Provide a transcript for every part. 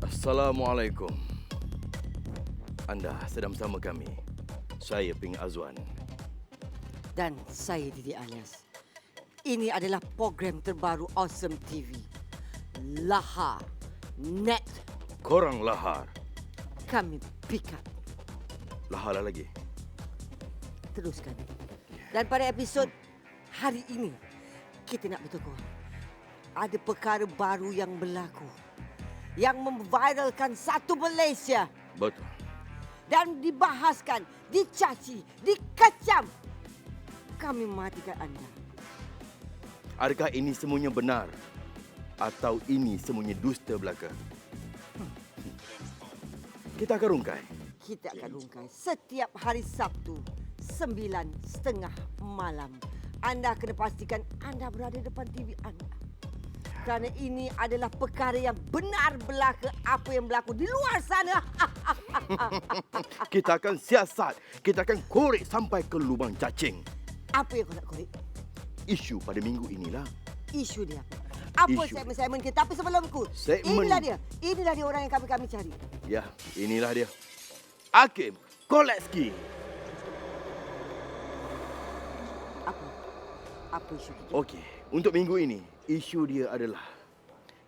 Assalamualaikum. Anda sedang bersama kami. Saya Ping Azwan. Dan saya Didi Alias. Ini adalah program terbaru Awesome TV. Lahar. Net. Korang lahar. Kami pick up. Lahar lagi. Teruskan. Dan pada episod hari ini, kita nak beritahu korang. Ada perkara baru yang berlaku. Yang memviralkan satu Malaysia. Betul. Dan dibahaskan, dicaci, dikecam. Kami mematikan anda. Adakah ini semuanya benar? Atau ini semuanya dusta belaka? Kita akan rungkai. Kita akan rungkai setiap hari Sabtu 9:30 malam. Anda kena pastikan anda berada depan TV anda. Kerana ini adalah perkara yang benar belaka apa yang berlaku di luar sana. Kita akan siasat. Kita akan korek sampai ke lubang cacing. Apa yang kau nak korek? Isu pada minggu inilah. Isu dia apa? Apa Isu. segmen-segmen kita? Tapi sebelum itu, Segmen. inilah dia. Inilah dia orang yang kami cari. Ya, inilah dia. Hakim Koleski. Apa? Apa isu kita? Okey, untuk minggu ini, isu dia adalah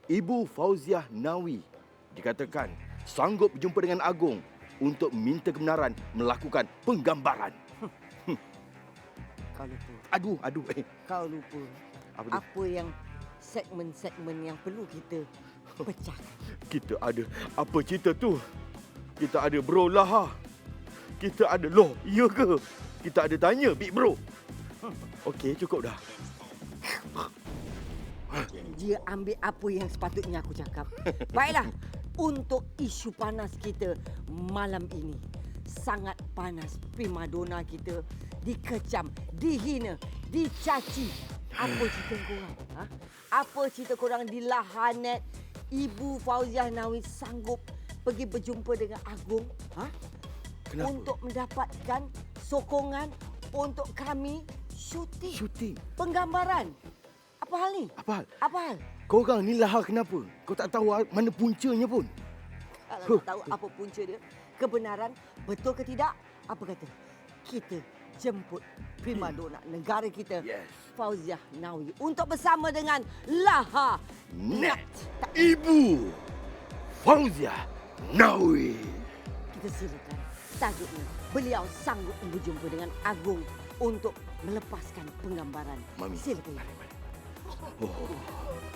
Ibu Fauziah Nawi dikatakan sanggup berjumpa dengan Agong untuk minta kebenaran melakukan penggambaran. Kau lupa. Aduh. Kau lupa. Apa tu? Apa yang segmen-segmen yang perlu kita pecahkan. Kita ada apa cerita tu? Kita ada bro lah. Kita ada loh, iya ke? Kita ada tanya big bro. Okey, cukup dah. Dia ambil apa yang sepatutnya aku cakap. Baiklah, untuk isu panas kita malam ini. Sangat panas. Primadona kita dikecam, dihina, dicaci. Apa cerita korang? Ha? Apa cerita korang di Lahanet? Ibu Fauziah Nawi sanggup pergi berjumpa dengan Agong. Ha? Kenapa? Untuk mendapatkan sokongan untuk kami syuting. Syuting. Penggambaran. Apa hal ni? Apa hal? Apa hal? Korang ni lahar kenapa? Kau tak tahu mana puncanya pun. Kalau tak tahu apa punca dia, kebenaran, betul ke tidak, apa kata? Kita jemput primadona negara kita, Yes. Fauziah Nawi, untuk bersama dengan Lahar Net. Ibu Fauziah Nawi. Kita silakan. Tajuknya, beliau sanggup berjumpa dengan Agong untuk melepaskan penggambaran. Mami. Silakan. Oh.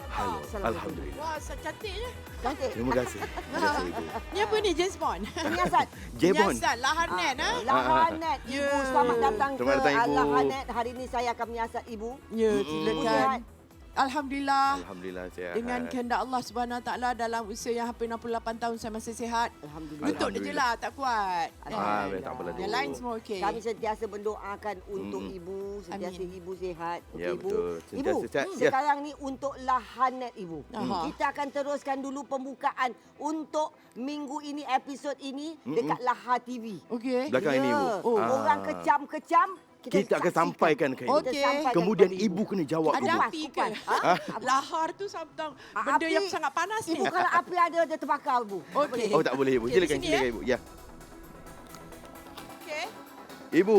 Halo. Assalamualaikum. Alhamdulillah. Wah, cantiknya. Cantik. Terima kasih. Terima kasih Ibu. Ni apa ni, James Bond? Penyiasat. Jebon. Penyiasat Lahar Net, ha? Lahar Net. Ibu, Ya. selamat datang Selamat ke datang, Ibu. Lahar Net. Hari ini saya akan menyiasat Ibu. Ya, Ibu sihat? silakan. Alhamdulillah. Alhamdulillah sihat. Dengan kehendak Allah Subhanahu Wa Taala dalam usia yang hampir 68 tahun saya masih sihat. Alhamdulillah. Lutut je lah tak kuat. Tak apalah. Yang lain semua okey. Kami sentiasa mendoakan untuk ibu, sentiasa Amin. ibu sihat. Ya, Okey, Ibu. betul. Ibu, Sentiasa sihat. Ya. sekarang ni untuk Lahanet Ibu. Aha. Kita akan teruskan dulu pembukaan untuk minggu ini, episod ini dekat Lahar TV. Okey. Belakang ini, Ibu. Oh. Orang kecam-kecam, Kita akan saksikan. sampaikan ke Ibu. Kita Okey. sampaikan Kemudian kepada Ibu kena jawab Ada Ibu. api ke? Ha? Lahar tu sabdang benda Api- yang sangat panas ni. Ibu kalau api ada, dia terbakar Ibu. Okey. Oh, tak boleh Ibu. Okey, di Silakan, sini, silakan Ibu. Ya. Okey. Ibu,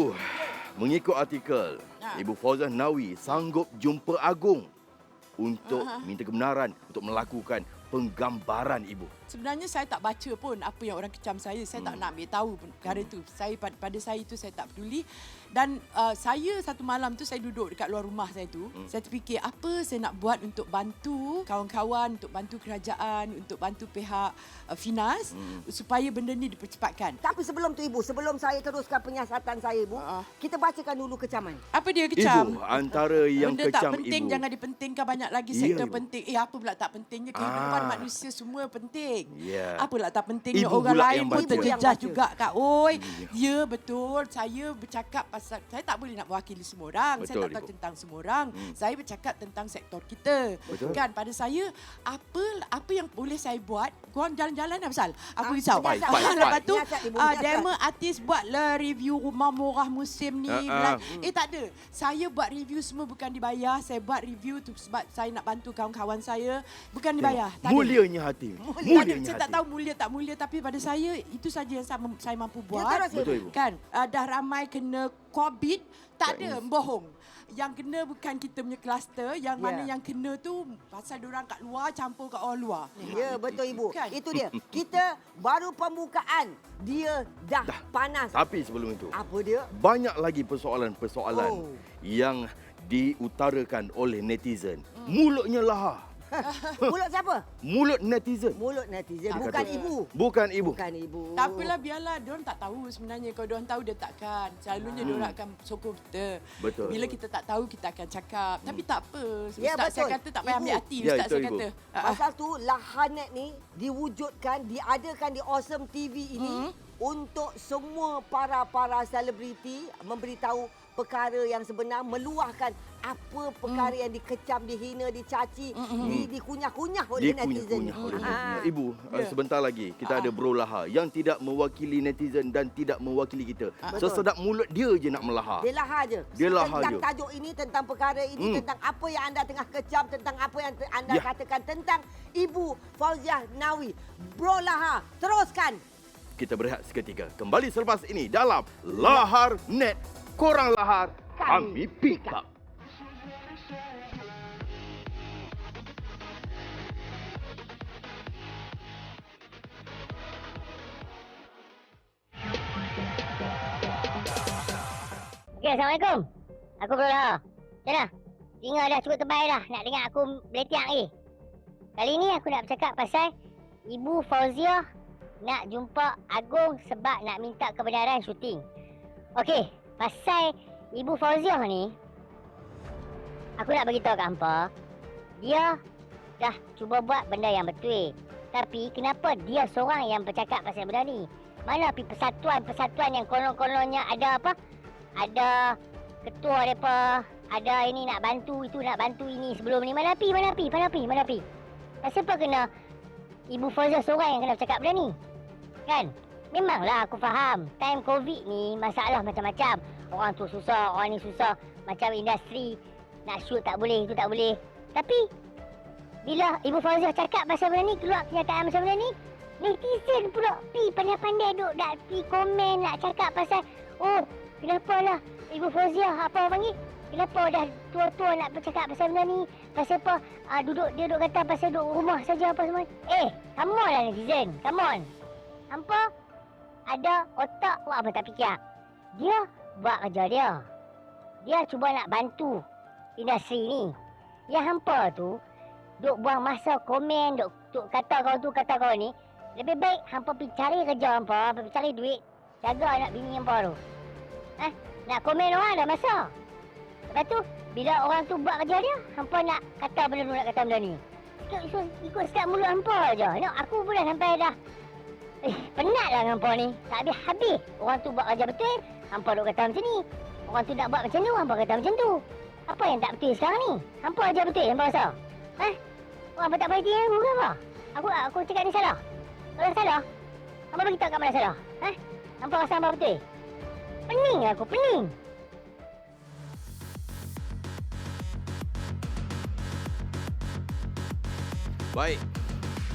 mengikut artikel, Ha. Ibu Fauziah Nawi sanggup jumpa Agong untuk minta kebenaran untuk melakukan penggambaran Ibu. Sebenarnya saya tak baca pun apa yang orang kecam saya. Saya tak nak ambil tahu pun perkara itu. Saya pada saya itu saya tak peduli. Dan saya satu malam tu saya duduk dekat luar rumah saya tu. Saya terfikir apa saya nak buat untuk bantu kawan-kawan, untuk bantu kerajaan, untuk bantu pihak Finas supaya benda ni dipercepatkan. Tapi sebelum tu Ibu, sebelum saya teruskan penyiasatan saya Ibu, kita bacakan dulu kecaman. Apa dia kecam? Ibu, antara yang benda tak kecam penting Ibu. jangan dipentingkan banyak lagi Ya, sektor Ibu. penting. Apa pula tak pentingnya kehidupan manusia semua penting. Ya. Apalah tak pentingnya Ibu orang pula lain yang pun baca. terjejas Yang baca. juga Kak Oi. Ya betul. Saya bercakap pasal saya tak boleh nak mewakili semua orang. Saya Betul, tak tahu Ibu. tentang semua orang. Saya bercakap tentang sektor kita. Betul. Kan pada saya apa yang boleh saya buat? Korang jalan-jalan dah pasal. Aku risau. Penyiasat, Lepas tu penyiasat, Ibu, penyiasat. demo artis buatlah review rumah murah musim ni. Tak ada. Saya buat review semua bukan dibayar. Saya buat review tu sebab saya nak bantu kawan-kawan saya. Bukan dibayar. Tak ada. Mulianya hati. Mulianya mulianya saya tak hati. tahu mulia tak mulia, tapi pada saya itu saja yang saya mampu buat. terus, Betul, Ibu. Kan dah ramai kena COVID, tak Tak ada ins- bohong. Yang kena bukan kita punya kluster, yang mana Ya. yang kena tu pasal diorang kat luar campur kat orang luar. Ya, betul Ibu. Kan? Itu dia. Kita baru pembukaan. Dia dah panas. Tapi sebelum itu, Apa dia? banyak lagi persoalan-persoalan Oh. yang diutarakan oleh netizen. Mulutnya lahar. Mulut siapa? Mulut netizen. Mulut netizen. Dia Bukan kata, ibu. Bukan ibu. Bukan ibu. Tak apalah, biarlah. Diorang tak tahu sebenarnya. Kalau diorang tahu, dia takkan. Selalunya diorang akan sokong kita. Betul. Bila kita tak tahu, kita akan cakap. Tapi tak apa. Ya, Ustaz saya betul. kata tak payah ambil Ibu. hati. Ya, Ustaz itu, saya Ibu. kata. Pasal tu Lahanet ni diwujudkan, diadakan di Awesome TV ini untuk semua para selebriti memberitahu perkara yang sebenar, meluahkan apa perkara yang dikecam, dihina, dicaci, dikunyah-kunyah oleh netizen. Dikunyah-kunyah oleh Ah. netizen. Ibu, Ya. sebentar lagi kita ada Bro Lahar yang tidak mewakili netizen dan tidak mewakili kita. Betul. Sesedap mulut dia je nak melahar. Dia lahar je. Dia lahar tentang je. tajuk ini, tentang perkara ini, tentang apa yang anda tengah kecam, tentang apa yang anda Ya. katakan tentang Ibu Fauziah Nawi. Bro Lahar, teruskan. Kita berehat seketika. Kembali selepas ini dalam Lahar Net. Korang lahar, kami pick up. Okey, Assalamualaikum. Aku Berolah. Macam mana? Singa dah cukup tebal dah nak dengar aku beletiak ni. Kali ni aku nak bercakap pasal Ibu Fauziah nak jumpa Agong sebab nak minta kebenaran syuting. Okey, pasal Ibu Fauziah ni, aku nak beritahu kat hampa, dia dah cuba buat benda yang betul. Tapi kenapa dia seorang yang bercakap pasal benda ni? Mana pergi persatuan-persatuan yang konon-kononnya ada apa? Ada ketua mereka, ada ini nak bantu, itu nak bantu ini sebelum ni. Mana pi? Kenapa kena Ibu Fauziah seorang yang kena bercakap benda ni? Kan? Memanglah aku faham, time COVID ni masalah macam-macam. Orang tu susah, orang ni susah. Macam industri, nak shoot tak boleh, itu tak boleh. Tapi, bila Ibu Fauziah cakap pasal benda ni, keluar kenyataan macam benda ni, netizen pula pandai-pandai duk nak pi komen, nak cakap pasal, oh, kenapa lah Ibu Fauziah, apa orang panggil? Kenapa dah tua-tua nak bercakap pasal benda ni? Pasal apa? Dia duk kata pasal duduk rumah saja apa semua. Come on lah netizen, come on. Hampa ada otak buat apa tak fikir. Dia buat kerja dia. Dia cuba nak bantu industri ni. Yang hampa tu duk buang masa komen, duk kata kau tu, kata kau ni. Lebih baik hampa pergi cari kerja hampa, pergi cari duit, jaga anak bini hampa tu. Nak komen orang ada masa. Lepas tu, bila orang tu buat kerja dia, hampa nak kata benda tu, nak kata benda ni. Ikut sekat mulut hampa je. Aku pun dah sampai dah. Penat lah hampa ni. Tak habis-habis. Orang tu buat kerja betul, hampa duk kata macam ni. Orang tu nak buat macam tu, hampa kata macam tu. Apa yang tak betul sekarang ni? Hampa aja betul, hampa rasa. Hampa tak berhati aku ke apa? Aku cakap ni salah. Kalau salah, hampa beritahu kat mana salah. Hampa rasa hampa betul. Pening aku, pening. Baik.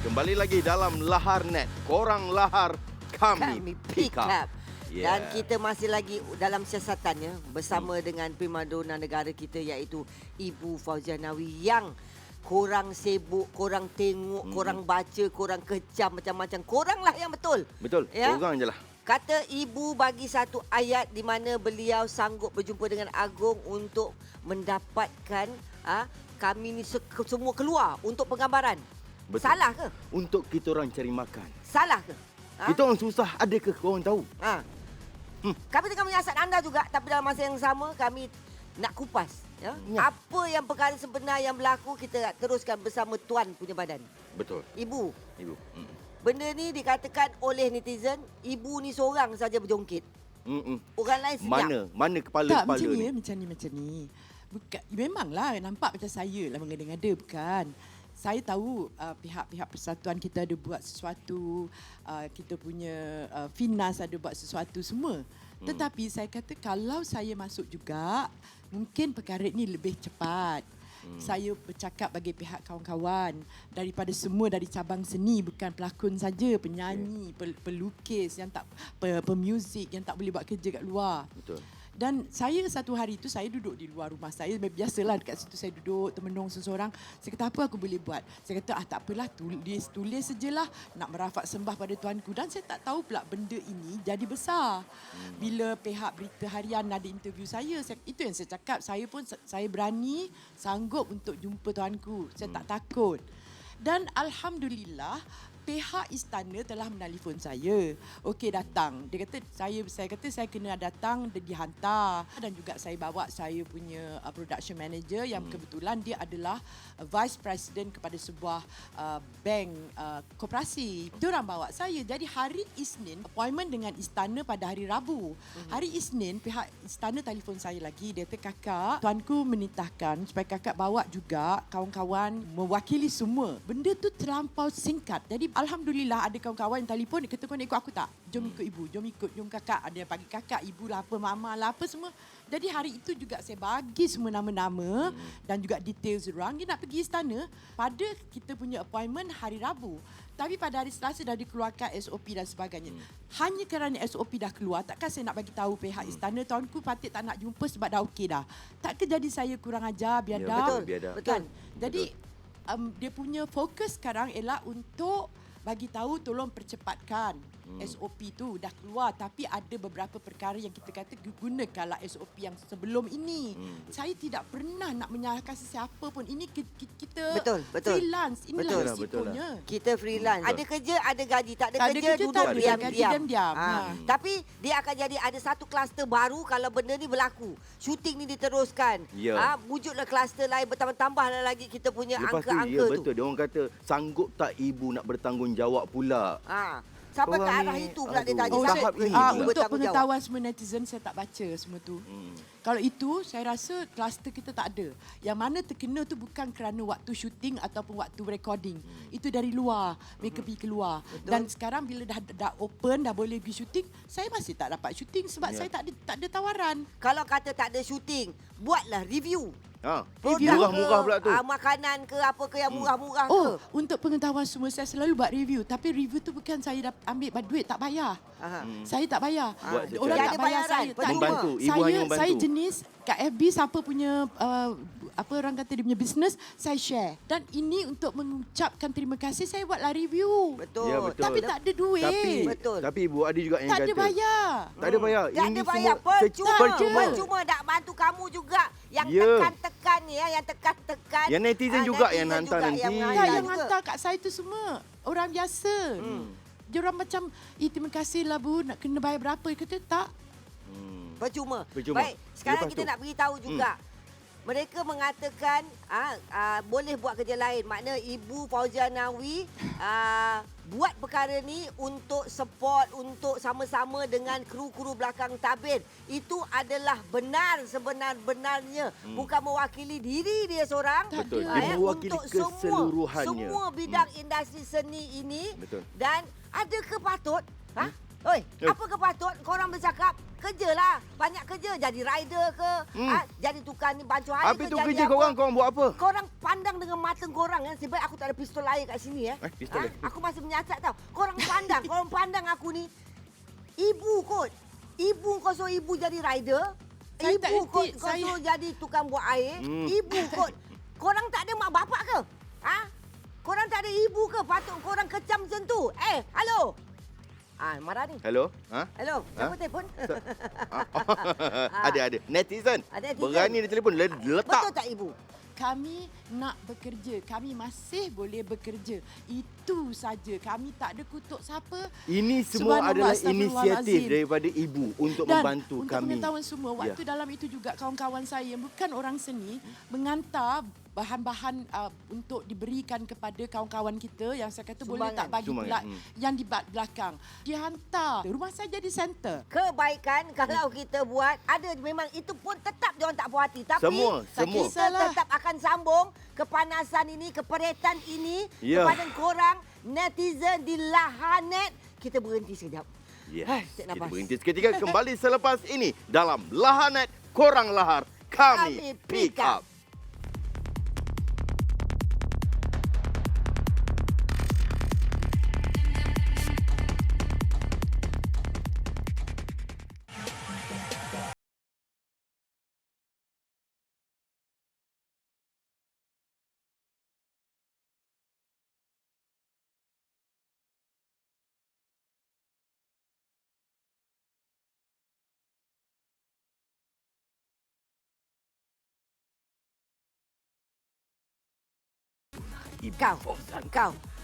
Kembali lagi dalam Lahar Net. Korang lahar, kami pick up. Yeah. Dan kita masih lagi dalam siasatannya bersama dengan primadona negara kita iaitu Ibu Fauziah Nawi yang korang sibuk, korang tengok, korang baca, korang kecam macam-macam. Koranglah yang betul. Betul. Ya? Korang je lah. Kata ibu bagi satu ayat di mana beliau sanggup berjumpa dengan Agong untuk mendapatkan kami ni semua keluar untuk penggambaran. Betul. Salah ke? Untuk kita orang cari makan. Salah ke? Kita orang susah, adakah korang tahu? Kami tengah menyiasat anda juga, tapi dalam masa yang sama kami nak kupas. Ya? Ya. Apa yang perkara sebenar yang berlaku, kita teruskan bersama Tuan punya badan. Betul. Ibu, Ibu. benda ni dikatakan oleh netizen, ibu ni seorang saja berjongkit. Orang lain senyap. Mana Tak, kepala-kepala macam ni? ni, macam ni. Bukan, memanglah nampak macam saya lah mengada-ngada, bukan. Saya tahu pihak-pihak persatuan kita ada buat sesuatu, kita punya Finas ada buat sesuatu semua. Tetapi saya kata kalau saya masuk juga, mungkin perkara ini lebih cepat. Saya bercakap bagi pihak kawan-kawan daripada semua dari cabang seni, bukan pelakon saja, penyanyi, pelukis yang tak pemuzik yang tak boleh buat kerja kat luar. Betul. Dan saya satu hari tu saya duduk di luar rumah saya. Biasalah dekat situ saya duduk termenung seseorang. Saya kata apa aku boleh buat? Saya kata tak apalah, tulis sajalah nak merafak sembah pada Tuanku. Dan saya tak tahu pula benda ini jadi besar. Bila pihak berita harian ada interview saya, itu yang saya cakap. Saya berani, sanggup untuk jumpa Tuanku. Saya tak takut. Dan Alhamdulillah, pihak istana telah menelefon saya. Okey, datang. Dia kata saya kena datang, dia dihantar. Dan juga saya bawa saya punya production manager yang kebetulan dia adalah vice president kepada sebuah bank koperasi. Dia orang bawa saya. Jadi hari Isnin appointment dengan istana pada hari Rabu. Hari Isnin pihak istana telefon saya lagi. Dia kata, "Kakak, Tuanku menitahkan supaya kakak bawa juga kawan-kawan mewakili semua." Benda tu terlampau singkat. Jadi Alhamdulillah ada kawan-kawan yang telefon, dia kata, "Kau nak ikut aku tak? Jom ikut ibu, jom kakak." Ada yang bagi kakak, ibu lah apa, mama lah apa semua. Jadi hari itu juga saya bagi semua nama-nama dan juga details orang. Dia nak pergi istana pada kita punya appointment hari Rabu. Tapi pada hari Selasa dah dikeluarkan SOP dan sebagainya. Hanya kerana SOP dah keluar, takkan saya nak bagi tahu pihak istana, Tuanku patut tak nak jumpa sebab dah okey dah. Tak ke jadi saya kurang ajar, biadab. Ya, betul, biadab. Kan? Jadi dia punya fokus sekarang ialah untuk bagi tahu tolong percepatkan SOP tu dah keluar, tapi ada beberapa perkara yang kita kata gunakanlah SOP yang sebelum ini. Saya tidak pernah nak menyalahkan sesiapa pun. Ini kita Betul. freelance. Inilah Betul lah, risikonya. Kita freelance. Ada kerja, ada gaji. Tak ada Tak ada kerja, kerja, duduk tak ada gaji, diam-diam. diam-diam. Tapi dia akan jadi ada satu kluster baru kalau benda ni berlaku. Shooting ni diteruskan. Ya. Wujudlah kluster lain, bertambah-tambahlah lagi kita punya Lepas tu, angka-angka tu. betul. Dia orang kata, sanggup tak ibu nak bertanggungjawab pula? Sampai ke Orang arah ni, itu pula dia aduh, tanya. oh, Sampai tahap ke ini ibu pula. Untuk bertanggungjawab. pengetahuan semua netizen, saya tak baca semua tu. Kalau itu, saya rasa kluster kita tak ada. Yang mana terkena tu bukan kerana waktu syuting ataupun waktu recording. Itu dari luar, mereka pergi keluar. Dan sekarang bila dah open, dah boleh pergi syuting, saya masih tak dapat syuting sebab saya tak ada tawaran. Kalau kata tak ada syuting, buatlah review. Review Murah-murah pula tu. Makanan ke apa ke yang murah-murah Oh, ke. untuk pengetahuan semua, saya selalu buat review. Tapi review tu bukan saya ambil duit, tak bayar. Saya tak bayar. Buat secara- Orang Dia tak ada bayar bayaran, saya. percuma. Membantu, ibu hanya membantu. Saya jenis kat FB siapa punya apa orang kata dia punya business, saya share. Dan ini untuk mengucapkan terima kasih, saya buatlah review. Betul. Ya, betul. Tapi tak ada duit. Betul. Tapi ibu ada juga yang Tak kata. ada bayar. Tak ada bayar. Tak Ini ada bayar, semua percuma. percuma. Percuma nak bantu kamu juga. Yang Ya. tekan-tekan ni ya, yang tekan-tekan. Yang netizen juga yang netizen hantar juga nanti. yang Tak, menghantar yang juga. hantar kat saya tu semua orang biasa. Dia orang macam, terima kasih lah Bu, nak kena bayar berapa? Dia kata tak. Percuma. Percuma. Baik, sekarang Lepas kita tu? nak beritahu juga. Mereka mengatakan boleh buat kerja lain. Makna Ibu Fauzia Nawi buat perkara ni untuk support, untuk sama-sama dengan kru-kru belakang tabir. Itu adalah benar sebenar-benarnya. Bukan mewakili diri dia seorang. Tak Betul. ada. Dia mewakili untuk keseluruhannya. semua bidang industri seni ini. Betul. Dan ada ke patut? Oi, apa ke patut korang bercakap? Kerjalah. Banyak kerja. Jadi rider ke? Jadi tukang ni bancuh hari Habis ke? tu Jadi kerja apa? korang buat apa? Korang pandang dengan mata korang. Sebab aku tak ada pistol air kat sini. Pistol air? Aku masih menyasar tau. Korang pandang aku ni. Ibu kot. Ibu kau suruh ibu jadi rider. Saya tak Ibu kot erti. kau suruh jadi tukang buat air. Ibu kot. Korang tak ada mak bapak ke? Korang tak ada ibu ke? Patut korang kecam macam tu. Halo. Marah ni. Hello? Hello. Siapa telefon? Ada. Netizen. Ada netizen. Berani dia telefon. Letak. Betul tak ibu? Kami nak bekerja. Kami masih boleh bekerja. Itu saja. Kami tak ada kutuk siapa. Ini semua Subhanallah, adalah astagfirullahalazim. inisiatif daripada ibu untuk Dan membantu untuk kami. pengetahuan semua, waktu dalam itu juga kawan-kawan saya yang bukan orang seni mengantar bahan-bahan untuk diberikan kepada kawan-kawan kita yang saya kata boleh tak bagi pula Sumbangan. yang di belakang. Dia hantar. Rumah saya jadi center. Kebaikan kalau kita buat ada memang itu pun tetap dia orang tak puas hati tapi Semua. kita kisahlah. tetap akan sambung kepanasan ini keperetan ini Ya. kepada korang netizen di Lahanet. Kita berhenti sekejap. Yes. Tarik Kita nafas. berhenti seketika kembali selepas ini dalam Lahanet Korang Lahar Kami Pick Up. Ibu Kau, Fauzan.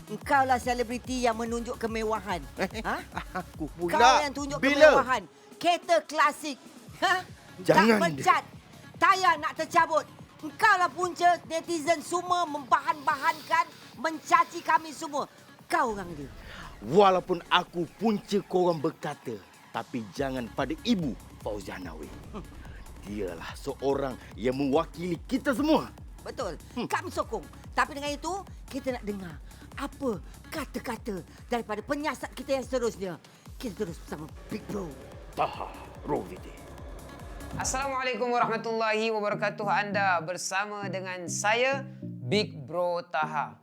Engkau lah selebriti yang menunjuk kemewahan. Ha? Aku Kau pula. yang tunjuk Bila? kemewahan. Kereta klasik. Ha? Jangan Tak pecat. Tayar nak tercabut. Engkau lah punca netizen semua membahan-bahankan, mencaci kami semua. Kau orang dia. Walaupun aku punca korang berkata, tapi jangan pada Ibu Fauziah Nawi. Dialah seorang yang mewakili kita semua. Betul. Kami sokong. Tapi dengan itu, kita nak dengar apa kata-kata daripada penyiasat kita yang seterusnya. Kita terus bersama Big Bro Taha Roviti. Assalamualaikum warahmatullahi wabarakatuh. Anda bersama dengan saya, Big Bro Taha.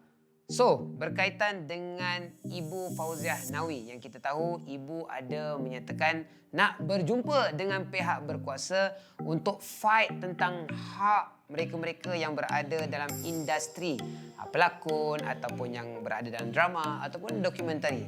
So, berkaitan dengan Ibu Fauziah Nawi, yang kita tahu Ibu ada menyatakan nak berjumpa dengan pihak berkuasa untuk fight tentang hak mereka-mereka yang berada dalam industri pelakon ataupun yang berada dalam drama ataupun dokumentari.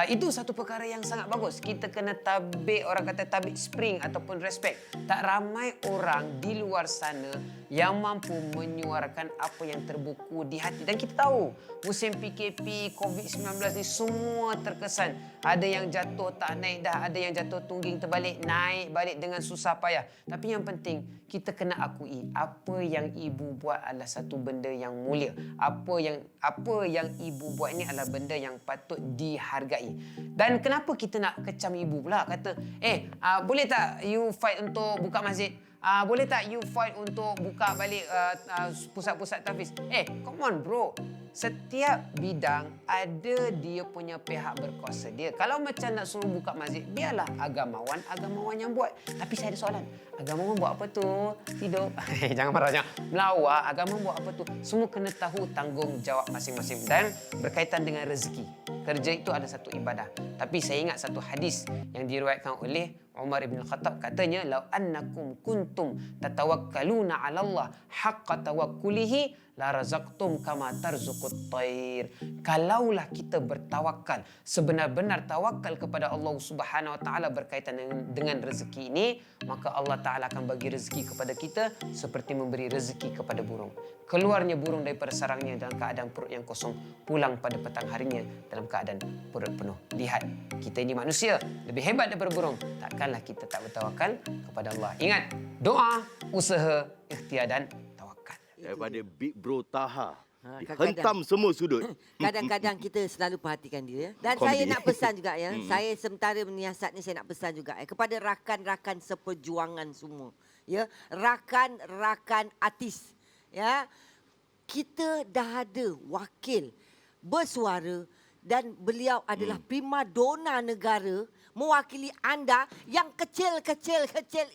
Itu satu perkara yang sangat bagus. Kita kena tabik, orang kata tabik spring ataupun respect. Tak ramai orang di luar sana yang mampu menyuarakan apa yang terbuku di hati. Dan kita tahu musim PKP, COVID-19 ni semua terkesan. Ada yang jatuh tak naik dah, ada yang jatuh tungging terbalik, naik balik dengan susah payah. Tapi yang penting, kita kena akui apa yang ibu buat adalah satu benda yang mulia. Apa yang ibu buat ini adalah benda yang patut dihargai. Dan kenapa kita nak kecam ibu pula? Kata, boleh tak you fight untuk buka masjid? Boleh tak you fight untuk buka balik pusat-pusat tahfiz? Come on bro. Setiap bidang ada dia punya pihak berkuasa dia. Kalau macam nak suruh buka masjid, biarlah agamawan yang buat. Tapi saya ada soalan. Agamawan buat apa tu? Tidur. Jangan marah, jangan. Melawak. Agamawan buat apa tu? Semua kena tahu tanggungjawab masing-masing. Dan berkaitan dengan rezeki. Kerja itu ada satu ibadah. Tapi saya ingat satu hadis yang diriwayatkan oleh Umar ibn Khattab, katanya, "Lau annakum kuntum tatawakkaluna 'ala Allah haqqa tawakkulihi la razaqtum kama tarzuqut thair." Kalaulah kita bertawakal, sebenar-benar tawakal kepada Allah Subhanahu wa taala berkaitan dengan rezeki ini, maka Allah Taala akan bagi rezeki kepada kita seperti memberi rezeki kepada burung. Keluarnya burung daripada sarangnya dalam keadaan perut yang kosong, pulang pada petang harinya dalam keadaan perut penuh. Lihat, kita ini manusia lebih hebat daripada burung. Takkanlah kita tak bertawakal kepada Allah. Ingat, doa, usaha, ikhtiar dan tawakal. Daripada Big Bro Taha. kadang-kadang. Hentam semua sudut. Kadang-kadang kita selalu perhatikan dia. Dan Komedi. saya nak pesan juga ya. Saya sementara menyiasat ni saya nak pesan juga kepada rakan-rakan seperjuangan semua. Ya, rakan-rakan artis. Ya. Kita dah ada wakil bersuara dan beliau adalah primadona negara mewakili anda yang kecil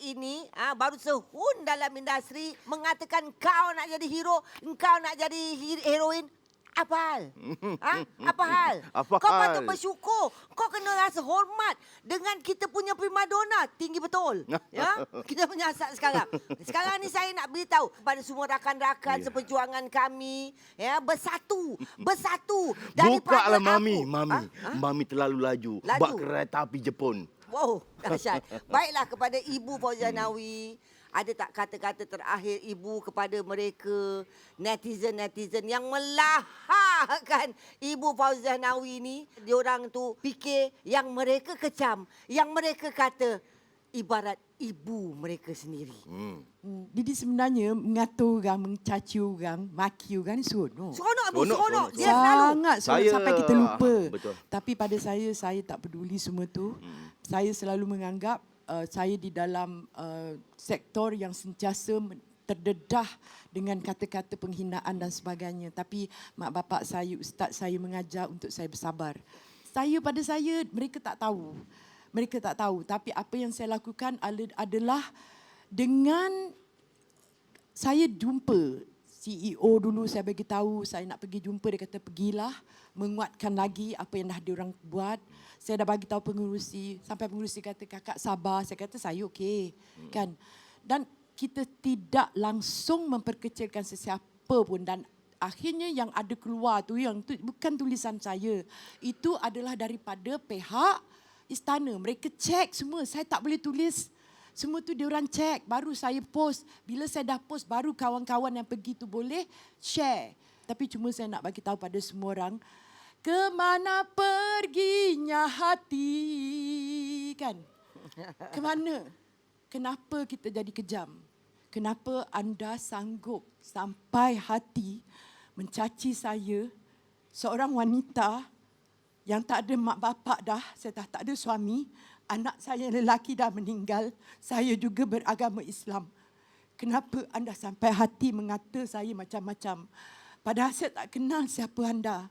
ini baru sehun dalam industri mengatakan kau nak jadi hero, kau nak jadi heroin. Apa hal? Apa hal? Apa Kau hal? patut bersyukur. Kau kena rasa hormat dengan kita punya primadona. Tinggi betul. Ya? Kita menyiasat sekarang. Sekarang ni saya nak beritahu kepada semua rakan-rakan seperjuangan kami, ya, bersatu. Buka lah aku. Mami. Mami terlalu laju. Bak kereta api Jepun. Wow, dahsyat. Baiklah kepada Ibu Fauziah Nawi. Ada tak kata-kata terakhir Ibu kepada mereka netizen-netizen yang melahirkan Ibu Fauziah Nawi ni? Diorang tu fikir yang mereka kecam, yang mereka kata ibarat ibu mereka sendiri. Jadi sebenarnya mengatur orang, mencaci orang, maki orang ni seronok. Seronok Abu, Seronok, seronok. seronok. Dia selalu. Sangat seronok sampai kita lupa. Betul. Tapi pada saya tak peduli semua tu. Saya selalu menganggap saya di dalam sektor yang sentiasa terdedah dengan kata-kata penghinaan dan sebagainya. Tapi mak bapak saya, ustaz saya mengajar untuk saya bersabar. Pada saya, mereka tak tahu. Mereka tak tahu. Tapi apa yang saya lakukan adalah dengan saya jumpa CEO dulu, saya bagi tahu saya nak pergi jumpa, dia kata pergilah, menguatkan lagi apa yang dah diorang buat. Saya dah bagi tahu pengerusi, sampai pengerusi kata kakak sabar, saya kata saya okey, kan. Dan kita tidak langsung memperkecilkan sesiapa pun, dan akhirnya yang ada keluar tu yang tu bukan tulisan saya. Itu adalah daripada pihak istana. Mereka cek semua, saya tak boleh tulis. Semua tu diorang cek, baru saya post. Bila saya dah post, baru kawan-kawan yang pergi tu boleh share. Tapi cuma saya nak bagi tahu pada semua orang, kemana perginya hati, kan? Kemana? Kenapa kita jadi kejam? Kenapa anda sanggup sampai hati mencaci saya, seorang wanita yang tak ada mak bapak dah, saya dah tak ada suami, anak saya lelaki dah meninggal, saya juga beragama Islam. Kenapa anda sampai hati mengata saya macam-macam? Padahal saya tak kenal siapa anda.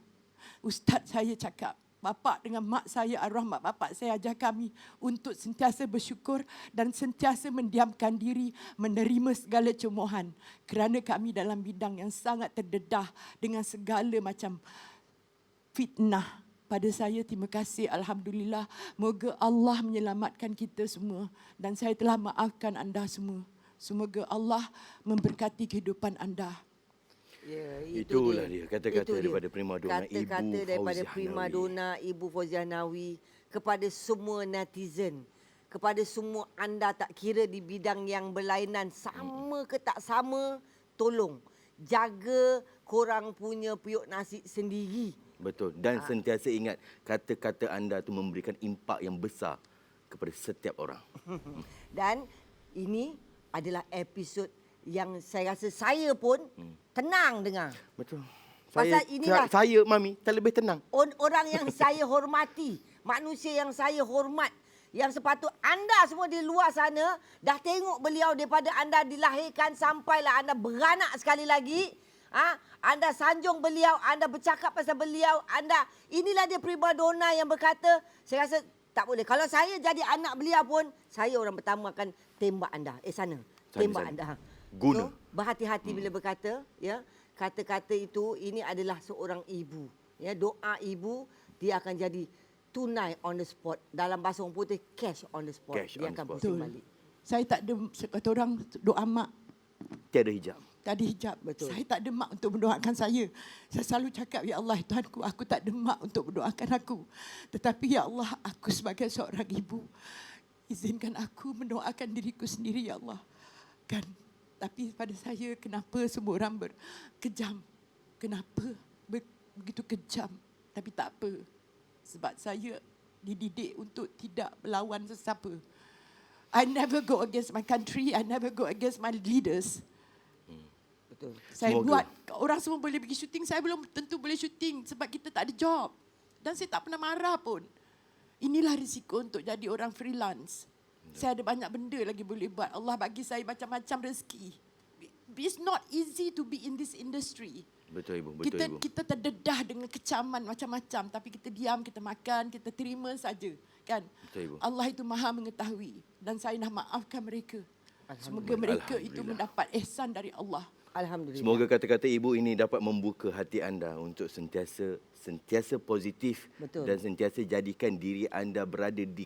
Ustaz saya cakap, bapa dengan mak saya, arwah mak bapak saya ajar kami untuk sentiasa bersyukur dan sentiasa mendiamkan diri, menerima segala cemoohan. Kerana kami dalam bidang yang sangat terdedah dengan segala macam fitnah. Pada saya, terima kasih, Alhamdulillah. Moga Allah menyelamatkan kita semua. Dan saya telah maafkan anda semua. Semoga Allah memberkati kehidupan anda. Ya, Itulah dia kata-kata Itu dia. daripada primadona Ibu Kata-kata daripada Fauziah primadona Ibu Fauziah Nawi kepada semua netizen, kepada semua anda tak kira di bidang yang berlainan, sama ke tak sama, tolong jaga korang punya periuk nasi sendiri. Betul. Dan sentiasa ingat kata-kata anda tu memberikan impak yang besar kepada setiap orang. Dan ini adalah episod yang saya rasa saya pun tenang dengar. Betul. Pasal inilah- saya Mami terlebih tenang. Orang yang saya hormati, manusia yang saya hormat, yang sepatut anda semua di luar sana dah tengok beliau daripada anda dilahirkan sampailah anda beranak sekali lagi. Anda sanjung beliau, anda bercakap pasal beliau, inilah dia primadona yang berkata, saya rasa tak boleh. Kalau saya jadi anak beliau pun, saya orang pertama akan tembak anda. Sana. Tembak anda. Guna. So, berhati-hati bila berkata, ya, kata-kata itu ini adalah seorang ibu. Ya, doa ibu dia akan jadi tunai on the spot. Dalam bahasa orang putih, cash on the spot. Cash dia on the akan spot. pusing balik. Saya tak ada, kata orang, doa mak. Tiada hijab. Tak ada hijab. Betul. Saya tak ada mak untuk mendoakan saya. Saya selalu cakap, ya Allah Tuhanku, aku tak ada mak untuk mendoakan aku. Tetapi ya Allah, aku sebagai seorang ibu, izinkan aku mendoakan diriku sendiri, ya Allah. Kan? Tapi pada saya, kenapa semua orang berkejam? Kenapa begitu kejam? Tapi tak apa. Sebab saya dididik untuk tidak melawan sesiapa. I never go against my country. I never go against my leaders. Betul. Saya Semoga. buat, orang semua boleh pergi syuting, saya belum tentu boleh syuting sebab kita tak ada job. Dan saya tak pernah marah pun. Inilah risiko untuk jadi orang freelance. Saya ada banyak benda lagi boleh buat. Allah bagi saya macam-macam rezeki. It's not easy to be in this industry. Betul Ibu, betul Ibu. Kita terdedah dengan kecaman macam-macam, tapi kita diam, kita makan, kita terima saja, kan? Betul, Ibu. Allah itu Maha mengetahui dan saya nak maafkan mereka. Semoga mereka itu Alhamdulillah. mendapat ihsan dari Allah. Alhamdulillah. Semoga kata-kata Ibu ini dapat membuka hati anda untuk sentiasa positif. Betul. Dan sentiasa jadikan diri anda berada di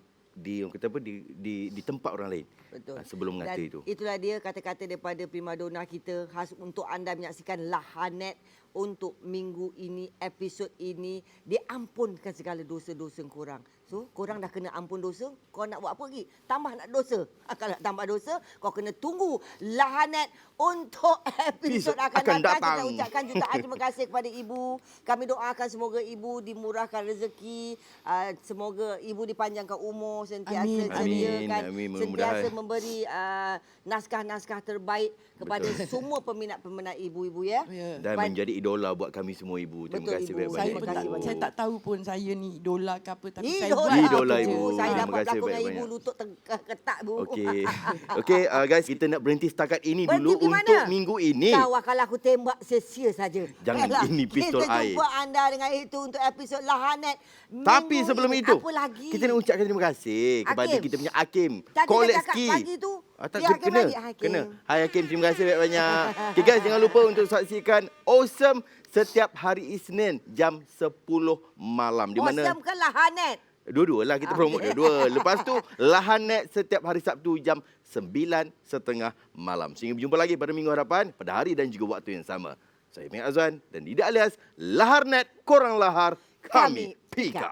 orang kata apa di tempat orang lain. Betul. Sebelum mengata Dan itu. itulah dia kata-kata daripada primadona kita khas untuk anda menyaksikan Lahanet untuk minggu ini, episod ini. Diampunkan segala dosa-dosa korang. So, korang dah kena ampun dosa, kau nak buat apa lagi? Tambah nak dosa. Kalau nak tambah dosa, kau kena tunggu Lahanet untuk episod akan datang. Kita ucapkan jutaan terima kasih kepada ibu. Kami doakan semoga ibu dimurahkan rezeki, semoga ibu dipanjangkan umur, sentiasa Amin. sediakan, Amin. sentiasa Mudah-mudahan. memberi naskah-naskah terbaik kepada semua peminat-peminat ibu-ibu ya. Ya. Dan Baik. menjadi idola buat kami semua Ibu. Terima Betul, kasih Ibu. banyak-banyak. Saya Terima pun kasih tak, banyak. saya tak tahu pun saya ni idola ke apa, tapi saya Idola, buat Idola, apa Ibu. je. Saya Terima dapat kasih pelakonan ibu banyak-banyak. lutut ketak bu. Okey. Okey guys, kita nak berhenti setakat ini Berhenti dulu di mana? untuk minggu ini. Kawah kalau aku tembak sia-sia saja. Jangan, Baiklah, ini pistol kita air. jumpa anda dengan itu untuk episod Lahanet. Tapi minggu sebelum ini. itu, Apa lagi? kita nak ucapkan terima kasih kepada Hakim. kita punya Hakim. Tadi dah cakap Koleksi. pagi tu. Tak, Dia Hakim kena, lagi, Hakim. kena. Hai Hakim, terima kasih banyak-banyak. Okay guys, jangan lupa untuk saksikan Awesome setiap hari Isnin jam 10 malam. Di mana Awesome ke Lahanet? dua-dua lah kita promote dua-dua. Lepas tu Lahanet setiap hari Sabtu jam 9.30 malam. Sehingga berjumpa lagi pada minggu hadapan pada hari dan juga waktu yang sama. Saya Mek Azwan dan Dida alias Laharnet, korang lahar, kami Kami pika. pika.